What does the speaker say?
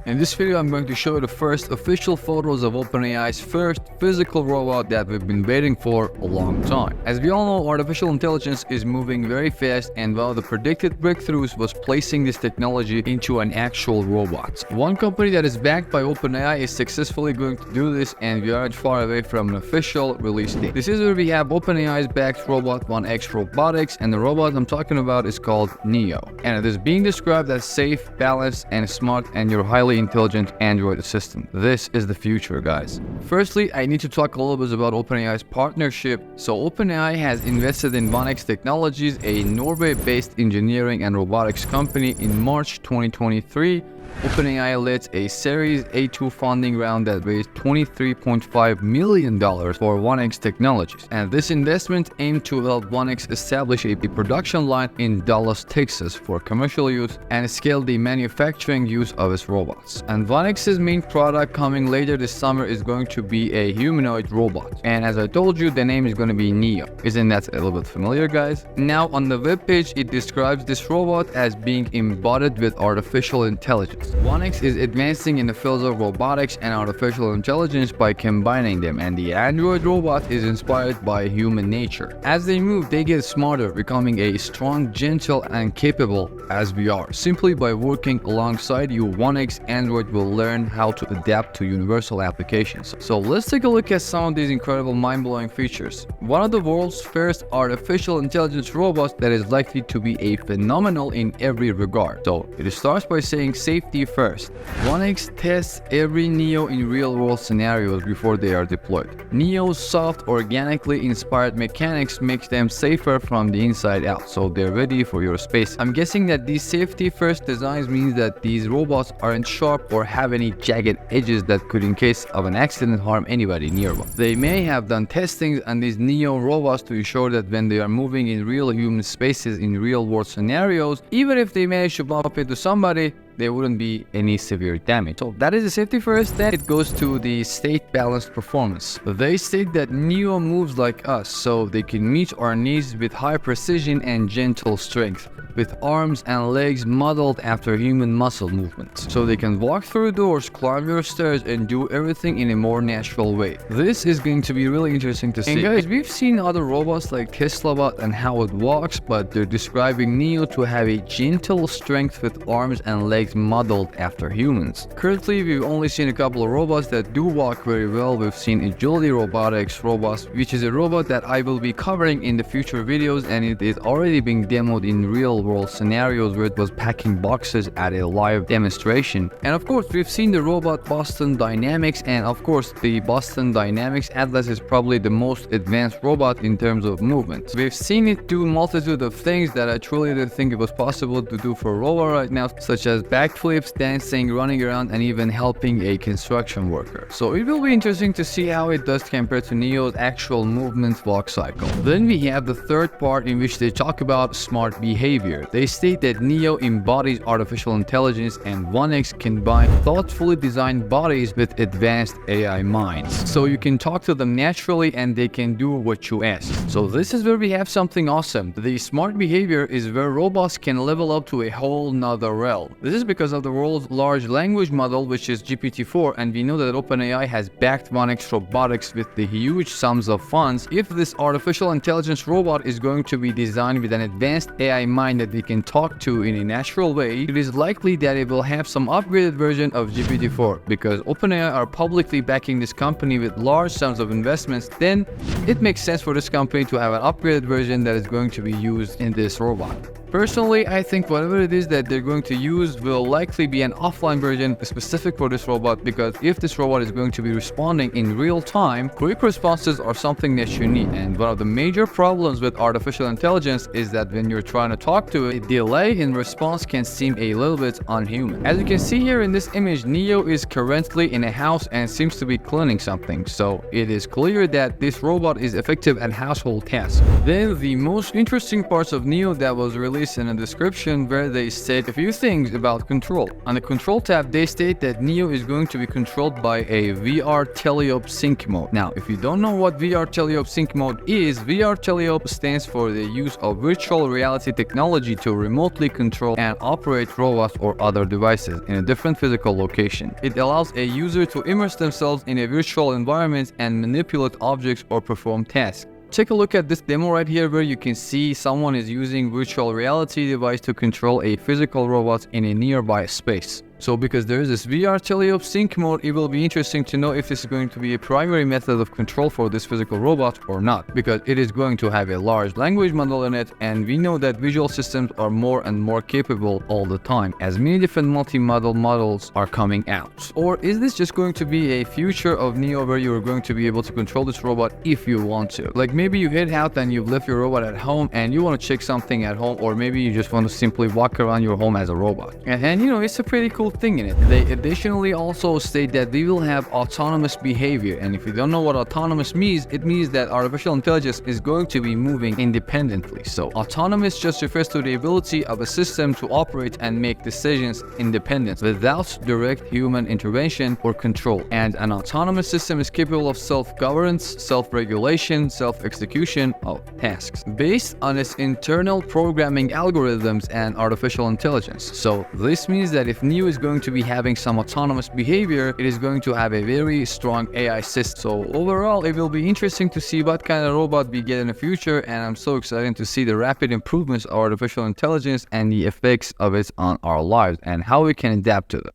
In this video, I'm going to show you the first official photos of OpenAI's first physical robot that we've been waiting for a long time. As we all know, artificial intelligence is moving very fast, and one of the predicted breakthroughs was placing this technology into an actual robot. One company that is backed by OpenAI is successfully going to do this, and we aren't far away from an official release date. This is where we have OpenAI's backed robot 1X Robotics, and the robot I'm talking about is called Neo. And it is being described as safe, balanced, and smart, and your highly intelligent Android assistant. This is the future, guys. Firstly, I need to talk a little bit about OpenAI's partnership. So OpenAI has invested in 1X Technologies, a Norway-based engineering and robotics company, in March 2023. OpenAI led a Series A2 funding round that raised $23.5 million for 1X Technologies. And this investment aimed to help 1X establish a production line in Dallas, Texas for commercial use and scale the manufacturing use of its robots. And 1X's main product coming later this summer is going to be a humanoid robot. And as I told you, the name is going to be Neo. Isn't that a little bit familiar, guys? Now on the webpage, it describes this robot as being embodied with artificial intelligence. 1X is advancing in the fields of robotics and artificial intelligence by combining them, and the android robot is inspired by human nature. As they move, they get smarter, becoming a strong, gentle, and capable as we are. Simply by working alongside you, 1X Android will learn how to adapt to universal applications. So let's take a look at some of these incredible, mind-blowing features. One of the world's first artificial intelligence robots that is likely to be a phenomenal in every regard. So it starts by saying safety first. 1X tests every Neo in real-world scenarios before they are deployed. Neo's soft, organically inspired mechanics makes them safer from the inside out, so they're ready for your space. I'm guessing that these safety-first designs means that these robots aren't sharp or have any jagged edges that could, in case of an accident, harm anybody nearby. They may have done testing on these Neo robots to ensure that when they are moving in real human spaces in real-world scenarios, even if they manage to bump into somebody, there wouldn't be any severe damage. So that is the safety first. Then it goes to the state balanced performance. They state that Neo moves like us, so they can meet our needs with high precision and gentle strength, with arms and legs modeled after human muscle movements. So they can walk through doors, climb your stairs, and do everything in a more natural way. This is going to be really interesting to see. And guys, we've seen other robots like TeslaBot and how it walks, but they're describing Neo to have a gentle strength with arms and legs modeled after humans. Currently, we've only seen a couple of robots that do walk very well. We've seen Agility Robotics robots, which is a robot that I will be covering in the future videos, and it is already being demoed in real-world scenarios where it was packing boxes at a live demonstration. And of course, we've seen the robot Boston Dynamics, and of course, the Boston Dynamics Atlas is probably the most advanced robot in terms of movement. We've seen it do a multitude of things that I truly didn't think it was possible to do for a robot right now, such as backflips, dancing, running around, and even helping a construction worker. So it will be interesting to see how it does compared to Neo's actual movement walk cycle. Then we have the third part in which they talk about smart behavior. They state that Neo embodies artificial intelligence, and 1X combine thoughtfully designed bodies with advanced AI minds. So you can talk to them naturally and they can do what you ask. So this is where we have something awesome. The smart behavior is where robots can level up to a whole nother realm. This is because of the world's large language model, which is GPT-4, and we know that OpenAI has backed 1X Robotics with the huge sums of funds. If this artificial intelligence robot is going to be designed with an advanced AI mind that they can talk to in a natural way, it is likely that it will have some upgraded version of GPT-4. Because OpenAI are publicly backing this company with large sums of investments, then it makes sense for this company to have an upgraded version that is going to be used in this robot. Personally, I think whatever it is that they're going to use will likely be an offline version specific for this robot, because if this robot is going to be responding in real time, quick responses are something that you need. And one of the major problems with artificial intelligence is that when you're trying to talk to it, a delay in response can seem a little bit unhuman. As you can see here in this image, Neo is currently in a house and seems to be cleaning something. So it is clear that this robot is effective at household tasks. Then the most interesting parts of Neo that was released released in a description where they state a few things about control. On the control tab, they state that Neo is going to be controlled by a VR teleop sync mode. Now, if you don't know what VR teleop sync mode is, VR teleop stands for the use of virtual reality technology to remotely control and operate robots or other devices in a different physical location. It allows a user to immerse themselves in a virtual environment and manipulate objects or perform tasks. Take a look at this demo right here where you can see someone is using virtual reality device to control a physical robot in a nearby space. So because there is this VR teleop sync mode, it will be interesting to know if this is going to be a primary method of control for this physical robot or not, because it is going to have a large language model in it, and we know that visual systems are more and more capable all the time as many different multi-model models are coming out. Or is this just going to be a future of Neo where you're going to be able to control this robot if you want to? Like maybe you head out and you've left your robot at home and you want to check something at home, or maybe you just want to simply walk around your home as a robot. And you know, it's a pretty cool thing in it. They additionally also state that we will have autonomous behavior, and if you don't know what autonomous means, it means that artificial intelligence is going to be moving independently. So autonomous just refers to the ability of a system to operate and make decisions independently without direct human intervention or control. And an autonomous system is capable of self-governance, self-regulation, self-execution of tasks based on its internal programming algorithms and artificial intelligence. So this means that if Neo is going to be having some autonomous behavior, it is going to have a very strong AI system. So overall, it will be interesting to see what kind of robot we get in the future, and I'm so excited to see the rapid improvements of artificial intelligence and the effects of it on our lives and how we can adapt to them.